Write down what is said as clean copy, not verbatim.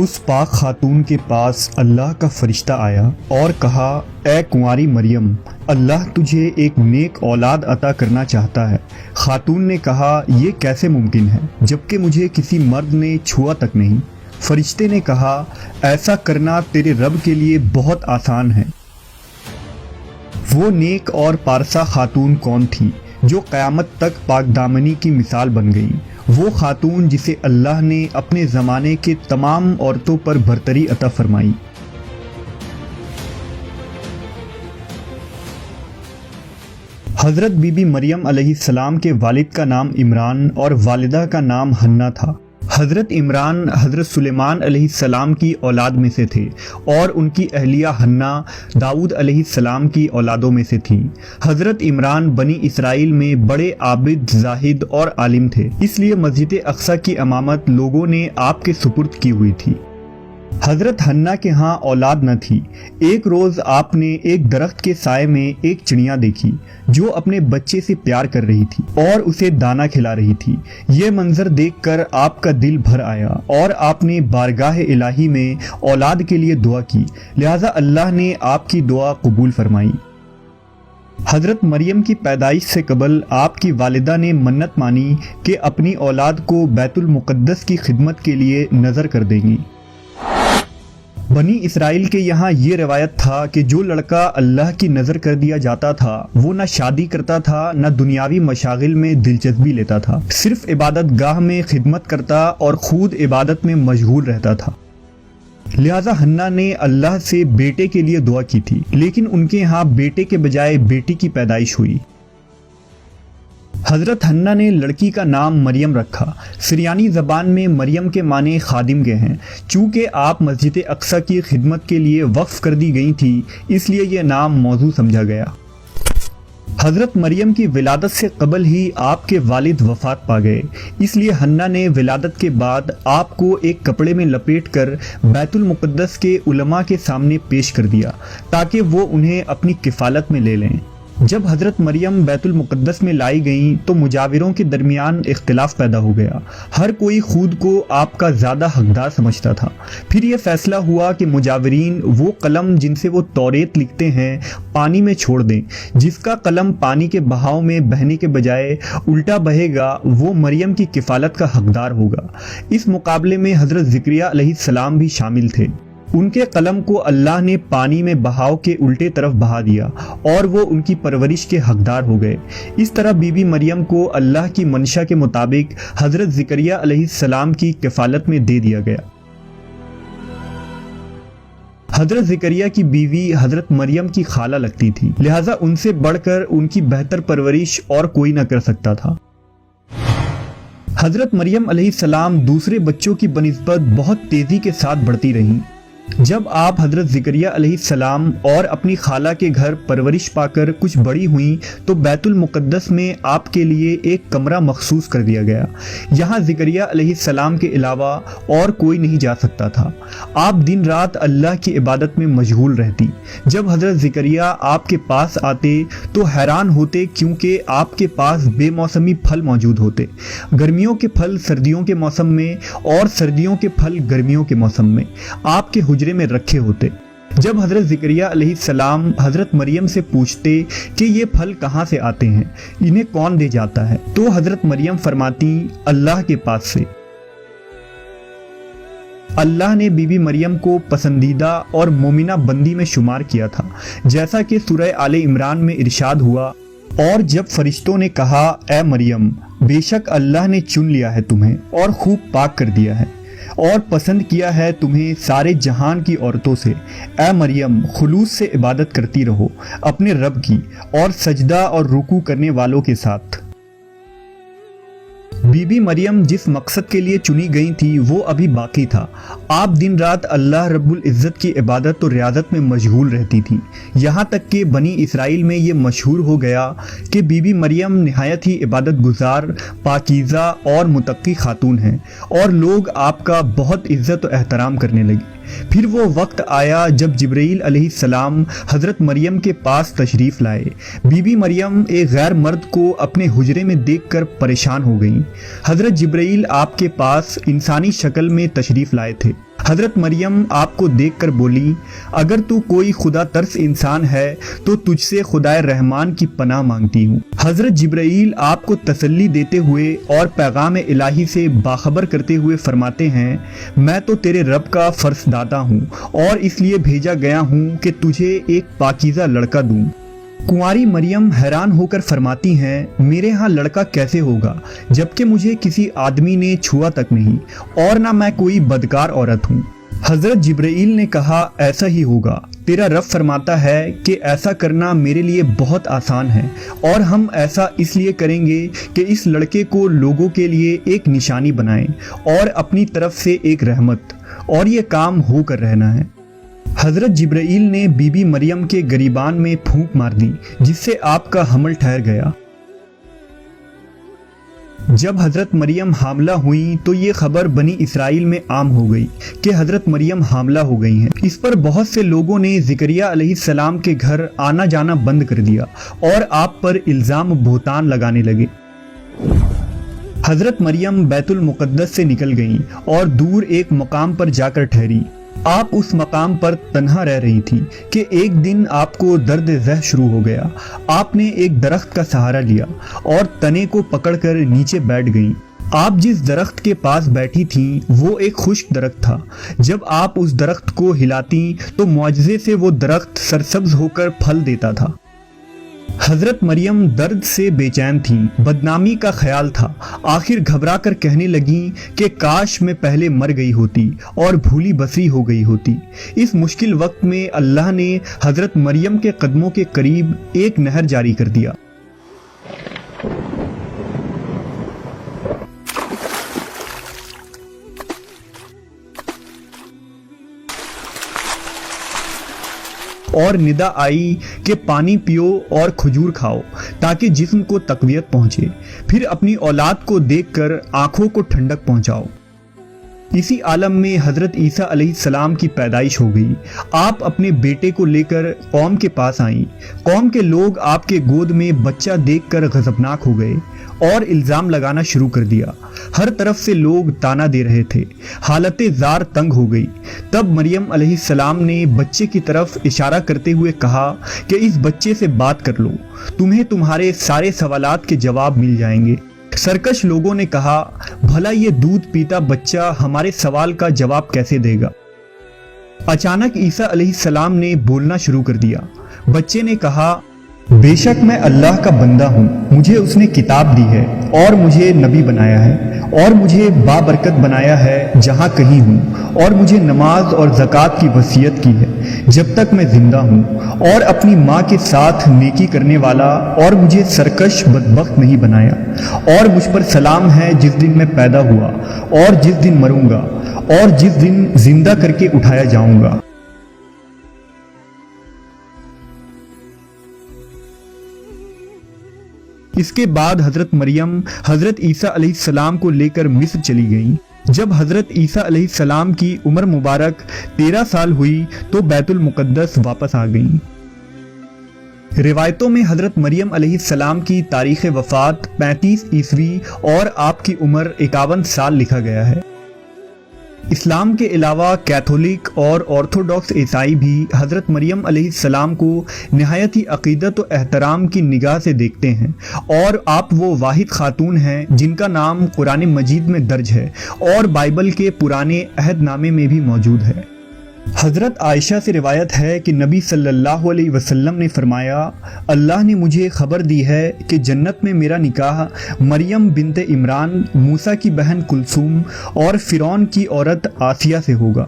اس پاک خاتون کے پاس اللہ کا فرشتہ آیا اور کہا، اے کنواری مریم، اللہ تجھے ایک نیک اولاد عطا کرنا چاہتا ہے۔ خاتون نے کہا، یہ کیسے ممکن ہے جبکہ مجھے کسی مرد نے چھوا تک نہیں۔ فرشتے نے کہا، ایسا کرنا تیرے رب کے لیے بہت آسان ہے۔ وہ نیک اور پارسا خاتون کون تھی جو قیامت تک پاک دامنی کی مثال بن گئی؟ وہ خاتون جسے اللہ نے اپنے زمانے کے تمام عورتوں پر برتری عطا فرمائی۔ حضرت بی بی مریم علیہ السلام کے والد کا نام عمران اور والدہ کا نام حنہ تھا۔ حضرت عمران حضرت سلیمان علیہ السلام کی اولاد میں سے تھے اور ان کی اہلیہ حنہ داؤد علیہ السلام کی اولادوں میں سے تھیں۔ حضرت عمران بنی اسرائیل میں بڑے عابد، زاہد اور عالم تھے، اس لیے مسجد اقصی کی امامت لوگوں نے آپ کے سپرد کی ہوئی تھی۔ حضرت حنہ کے ہاں اولاد نہ تھی۔ ایک روز آپ نے ایک درخت کے سائے میں ایک چڑیا دیکھی جو اپنے بچے سے پیار کر رہی تھی اور اسے دانہ کھلا رہی تھی۔ یہ منظر دیکھ کر آپ کا دل بھر آیا اور آپ نے بارگاہ الہی میں اولاد کے لیے دعا کی، لہٰذا اللہ نے آپ کی دعا قبول فرمائی۔ حضرت مریم کی پیدائش سے قبل آپ کی والدہ نے منت مانی کہ اپنی اولاد کو بیت المقدس کی خدمت کے لیے نذر کر دیں گی۔ بنی اسرائیل کے یہاں یہ روایت تھا کہ جو لڑکا اللہ کی نظر کر دیا جاتا تھا وہ نہ شادی کرتا تھا نہ دنیاوی مشاغل میں دلچسپی لیتا تھا، صرف عبادت گاہ میں خدمت کرتا اور خود عبادت میں مشغول رہتا تھا۔ لہٰذا حنہ نے اللہ سے بیٹے کے لیے دعا کی تھی، لیکن ان کے ہاں بیٹے کے بجائے بیٹی کی پیدائش ہوئی۔ حضرت حنہ نے لڑکی کا نام مریم رکھا۔ سریانی زبان میں مریم کے معنی خادم کے ہیں۔ چونکہ آپ مسجد اقصی کی خدمت کے لیے وقف کر دی گئی تھی، اس لیے یہ نام موزوں سمجھا گیا۔ حضرت مریم کی ولادت سے قبل ہی آپ کے والد وفات پا گئے، اس لیے حنہ نے ولادت کے بعد آپ کو ایک کپڑے میں لپیٹ کر بیت المقدس کے علماء کے سامنے پیش کر دیا تاکہ وہ انہیں اپنی کفالت میں لے لیں۔ جب حضرت مریم بیت المقدس میں لائی گئیں تو مجاوروں کے درمیان اختلاف پیدا ہو گیا۔ ہر کوئی خود کو آپ کا زیادہ حقدار سمجھتا تھا۔ پھر یہ فیصلہ ہوا کہ مجاورین وہ قلم جن سے وہ توریت لکھتے ہیں پانی میں چھوڑ دیں۔ جس کا قلم پانی کے بہاؤ میں بہنے کے بجائے الٹا بہے گا وہ مریم کی کفالت کا حقدار ہوگا۔ اس مقابلے میں حضرت زکریا علیہ السلام بھی شامل تھے۔ ان کے قلم کو اللہ نے پانی میں بہاؤ کے الٹے طرف بہا دیا اور وہ ان کی پرورش کے حقدار ہو گئے۔ اس طرح بی بی مریم کو اللہ کی منشا کے مطابق حضرت زکریا علیہ السلام کی کفالت میں دے دیا گیا۔ حضرت زکریا کی بیوی حضرت مریم کی خالہ لگتی تھی، لہٰذا ان سے بڑھ کر ان کی بہتر پرورش اور کوئی نہ کر سکتا تھا۔ حضرت مریم علیہ السلام دوسرے بچوں کی بنسبت بہت تیزی کے ساتھ بڑھتی رہیں۔ جب آپ حضرت زکریا علیہ السلام اور اپنی خالہ کے گھر پرورش پا کر کچھ بڑی ہوئیں تو بیت المقدس میں آپ کے لیے ایک کمرہ مخصوص کر دیا گیا۔ یہاں زکریا علیہ السلام کے علاوہ اور کوئی نہیں جا سکتا تھا۔ آپ دن رات اللہ کی عبادت میں مشغول رہتی۔ جب حضرت زکریا آپ کے پاس آتے تو حیران ہوتے کیونکہ آپ کے پاس بے موسمی پھل موجود ہوتے، گرمیوں کے پھل سردیوں کے موسم میں اور سردیوں کے پھل گرمیوں کے موسم میں آپ کے حجرے میں رکھے ہوتے۔ جب حضرت زکریا علیہ السلام حضرت مریم سے پوچھتے کہ یہ پھل کہاں سے آتے ہیں، انہیں کون دے جاتا ہے، تو حضرت مریم فرماتی، اللہ کے پاس سے۔ اللہ نے بی بی مریم کو پسندیدہ اور مومنہ بندی میں شمار کیا تھا، جیسا کہ سورہ آل عمران میں ارشاد ہوا، اور جب فرشتوں نے کہا، اے مریم، بے شک اللہ نے چن لیا ہے تمہیں اور خوب پاک کر دیا ہے اور پسند کیا ہے تمہیں سارے جہان کی عورتوں سے، اے مریم خلوص سے عبادت کرتی رہو اپنے رب کی اور سجدہ اور رکوع کرنے والوں کے ساتھ۔ بی بی مریم جس مقصد کے لیے چنی گئی تھی وہ ابھی باقی تھا۔ آپ دن رات اللہ رب العزت کی عبادت اور ریاضت میں مشغول رہتی تھیں، یہاں تک کہ بنی اسرائیل میں یہ مشہور ہو گیا کہ بی بی مریم نہایت ہی عبادت گزار، پاکیزہ اور متقی خاتون ہیں، اور لوگ آپ کا بہت عزت و احترام کرنے لگے۔ پھر وہ وقت آیا جب جبرائیل علیہ السلام حضرت مریم کے پاس تشریف لائے۔ بی بی مریم ایک غیر مرد کو اپنے حجرے میں دیکھ کر پریشان ہو گئیں۔ حضرت جبرائیل آپ کے پاس انسانی شکل میں تشریف لائے تھے۔ حضرت مریم آپ کو دیکھ کر بولی، اگر تو کوئی خدا ترس انسان ہے تو تجھ سے خدائے رحمان کی پناہ مانگتی ہوں۔ حضرت جبرائیل آپ کو تسلی دیتے ہوئے اور پیغام الہی سے باخبر کرتے ہوئے فرماتے ہیں، میں تو تیرے رب کا فرس داتا ہوں اور اس لیے بھیجا گیا ہوں کہ تجھے ایک پاکیزہ لڑکا دوں۔ کنواری مریم حیران ہو کر فرماتی ہیں، میرے ہاں لڑکا کیسے ہوگا جبکہ مجھے کسی آدمی نے چھوا تک نہیں اور نہ میں کوئی بدکار عورت ہوں۔ حضرت جبرائیل نے کہا، ایسا ہی ہوگا، تیرا رب فرماتا ہے کہ ایسا کرنا میرے لیے بہت آسان ہے اور ہم ایسا اس لیے کریں گے کہ اس لڑکے کو لوگوں کے لیے ایک نشانی بنائیں اور اپنی طرف سے ایک رحمت، اور یہ کام ہو کر رہنا ہے۔ حضرت جبرائیل نے بی بی مریم کے گریبان میں پھونک مار دی جس سے آپ کا حمل ٹھہر گیا۔ جب حضرت مریم حاملہ ہوئیں تو یہ خبر بنی اسرائیل میں عام ہو گئی کہ حضرت مریم حاملہ ہو گئی ہیں۔ اس پر بہت سے لوگوں نے زکریا علیہ السلام کے گھر آنا جانا بند کر دیا اور آپ پر الزام بہتان لگانے لگے۔ حضرت مریم بیت المقدس سے نکل گئیں اور دور ایک مقام پر جا کر ٹھہری۔ آپ اس مقام پر تنہا رہ رہی تھی کہ ایک دن آپ کو درد ذہ شروع ہو گیا۔ آپ نے ایک درخت کا سہارا لیا اور تنے کو پکڑ کر نیچے بیٹھ گئیں۔ آپ جس درخت کے پاس بیٹھی تھیں وہ ایک خشک درخت تھا۔ جب آپ اس درخت کو ہلاتیں تو معجزے سے وہ درخت سرسبز ہو کر پھل دیتا تھا۔ حضرت مریم درد سے بے چین تھیں، بدنامی کا خیال تھا۔ آخر گھبرا کر کہنے لگیں کہ کاش میں پہلے مر گئی ہوتی اور بھولی بسری ہو گئی ہوتی۔ اس مشکل وقت میں اللہ نے حضرت مریم کے قدموں کے قریب ایک نہر جاری کر دیا۔ اور ندا آئی کہ پانی پیو اور کھجور کھاؤ تاکہ جسم کو تقویت پہنچے، پھر اپنی اولاد کو دیکھ کر آنکھوں کو ٹھنڈک پہنچاؤ۔ اسی عالم میں حضرت عیسیٰ علیہ السلام کی پیدائش ہو گئی۔ آپ اپنے بیٹے کو لے کر قوم کے پاس آئیں۔ قوم کے لوگ آپ کے گود میں بچہ دیکھ کر غضبناک ہو گئے اور الزام لگانا شروع کر دیا۔ ہر طرف سے لوگ تانا دے رہے تھے۔ حالت زار تنگ ہو گئی۔ تب مریم علیہ السلام نے بچے کی طرف اشارہ کرتے ہوئے کہا کہ اس بچے سے بات کر لو، تمہیں تمہارے سارے سوالات کے جواب مل جائیں گے۔ سرکش لوگوں نے کہا، بھلا یہ دودھ پیتا بچہ ہمارے سوال کا جواب کیسے دے گا؟ اچانک عیسیٰ علیہ السلام نے بولنا شروع کر دیا۔ بچے نے کہا، بے شک میں اللہ کا بندہ ہوں، مجھے اس نے کتاب دی ہے اور مجھے نبی بنایا ہے اور مجھے بابرکت بنایا ہے جہاں کہیں ہوں، اور مجھے نماز اور زکوٰۃ کی وصیت کی ہے جب تک میں زندہ ہوں، اور اپنی ماں کے ساتھ نیکی کرنے والا، اور مجھے سرکش بدبخت نہیں بنایا، اور مجھ پر سلام ہے جس دن میں پیدا ہوا اور جس دن مروں گا اور جس دن زندہ کر کے اٹھایا جاؤں گا۔ اس کے بعد حضرت مریم حضرت عیسیٰ علیہ السلام کو لے کر مصر چلی گئیں۔ جب حضرت عیسیٰ علیہ السلام کی عمر مبارک 13 سال ہوئی تو بیت المقدس واپس آ گئیں۔ روایتوں میں حضرت مریم علیہ السلام کی تاریخ وفات 35 عیسوی اور آپ کی عمر 51 سال لکھا گیا ہے۔ اسلام کے علاوہ کیتھولک اور آرتھوڈاکس عیسائی بھی حضرت مریم علیہ السلام کو نہایت ہی عقیدت و احترام کی نگاہ سے دیکھتے ہیں، اور آپ وہ واحد خاتون ہیں جن کا نام قرآن مجید میں درج ہے اور بائبل کے پرانے عہد نامے میں بھی موجود ہے۔ حضرت عائشہ سے روایت ہے کہ نبی صلی اللہ علیہ وسلم نے فرمایا، اللہ نے مجھے خبر دی ہے کہ جنت میں میرا نکاح مریم بنت عمران، موسیٰ کی بہن کلثوم اور فرعون کی عورت آسیہ سے ہوگا۔